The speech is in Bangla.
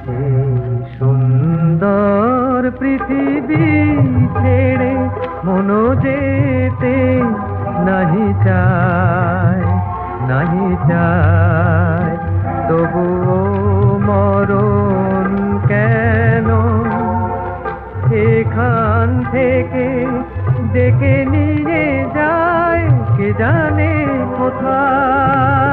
এই সুন্দর পৃথিবী ছেড়ে মনো যেতে নাহি চায়, নাহি চায়। তবুও মরণ কেন এখান থেকে ডেকে নিয়ে যায় কে জানে কোথায়।